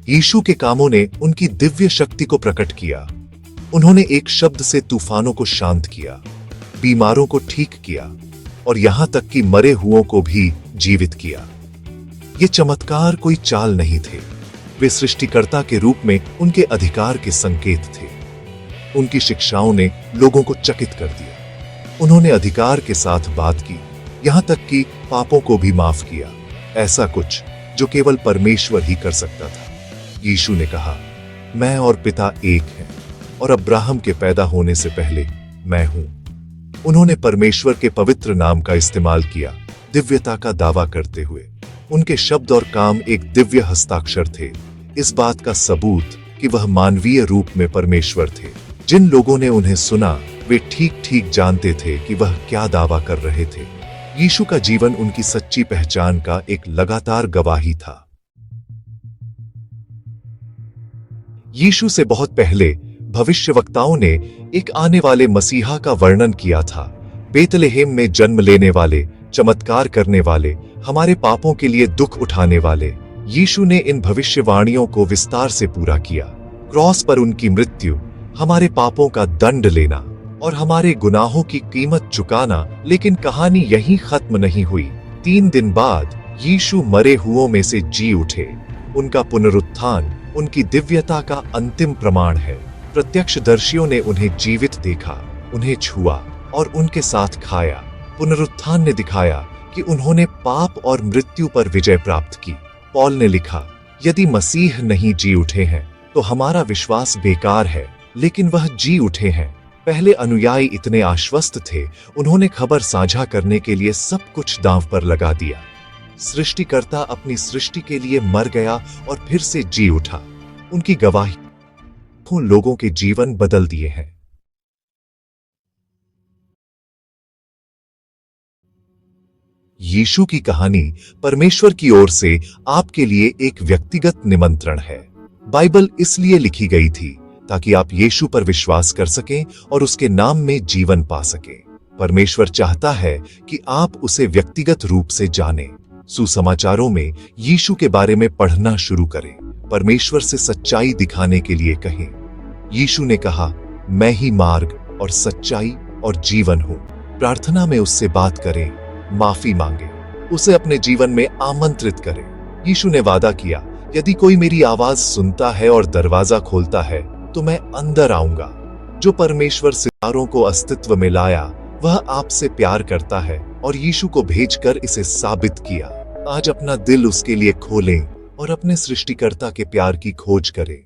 यीशु के कामों ने उनकी दिव्य शक्ति को प्रकट किया। उन्होंने एक शब्द से तूफानों को शांत किया, बीमारों को ठीक किया और यहां तक कि मरे हुओं को भी जीवित किया। ये चमत्कार कोई चाल नहीं थे, वे सृष्टिकर्ता के रूप में उनके अधिकार के संकेत थे। उनकी शिक्षाओं ने लोगों को चकित कर दिया। उन्होंने अधिकार के साथ बात की, यहां तक कि पापों को भी माफ किया, ऐसा कुछ जो केवल परमेश्वर ही कर सकता था। यीशु ने कहा, मैं और पिता एक हैं और अब्राहम के पैदा होने से पहले मैं हूं। उन्होंने परमेश्वर के पवित्र नाम का इस्तेमाल किया, दिव्यता का दावा करते हुए। उनके शब्द और काम एक दिव्य हस्ताक्षर थे, इस बात का सबूत कि वह मानवीय रूप में परमेश्वर थे। जिन लोगों ने उन्हें सुना वे ठीक ठीक जानते थे कि वह क्या दावा कर रहे थे। यीशु का जीवन उनकी सच्ची पहचान का एक लगातार गवाही था। यीशु से बहुत पहले भविष्यवक्ताओं ने एक आने वाले मसीहा का वर्णन किया था, बेतलेहेम में जन्म लेने वाले, चमत्कार करने वाले, हमारे पापों के लिए दुख उठाने वाले। यीशु ने इन भविष्यवाणियों को विस्तार से पूरा किया। क्रॉस पर उनकी मृत्यु, हमारे पापों का दंड लेना और हमारे गुनाहों की कीमत चुकाना। लेकिन कहानी यहीं खत्म नहीं हुई। 3 दिन बाद यीशु मरे हुओं में से जी उठे। उनका पुनरुत्थान उनकी दिव्यता का अंतिम प्रमाण है। प्रत्यक्षदर्शियों ने उन्हें जीवित देखा, उन्हें छुआ और उनके साथ खाया। पुनरुत्थान ने दिखाया कि उन्होंने पाप और मृत्यु पर विजय प्राप्त की। पौल ने लिखा, यदि मसीह नहीं जी उठे हैं तो हमारा विश्वास बेकार है, लेकिन वह जी उठे हैं। पहले अनुयायी इतने आश्वस्त थे, उन्होंने खबर साझा करने के लिए सब कुछ दांव पर लगा दिया। सृष्टिकर्ता अपनी सृष्टि के लिए मर गया और फिर से जी उठा। उनकी गवाही लोगों के जीवन बदल दिए हैं। यीशु की कहानी परमेश्वर की ओर से आपके लिए एक व्यक्तिगत निमंत्रण है। बाइबल इसलिए लिखी गई थी ताकि आप यीशु पर विश्वास कर सकें और उसके नाम में जीवन पा सकें। परमेश्वर चाहता है कि आप उसे व्यक्तिगत रूप से जानें। सुसमाचारों में यीशु के बारे में पढ़ना शुरू करें। परमेश्वर से सच्चाई दिखाने के लिए कहें। यीशु ने कहा, मैं ही मार्ग और सच्चाई और जीवन हूं। प्रार्थना में उससे बात करें, माफी मांगे, उसे अपने जीवन में आमंत्रित करें। यीशु ने वादा किया, यदि कोई मेरी आवाज सुनता है और दरवाजा खोलता है तो मैं अंदर आऊंगा। जो परमेश्वर सितारों को अस्तित्व में लाया वह आपसे प्यार करता है और यीशु को भेजकर इसे साबित किया। आज अपना दिल उसके लिए खोलें और अपने सृष्टिकर्ता के प्यार की खोज करें।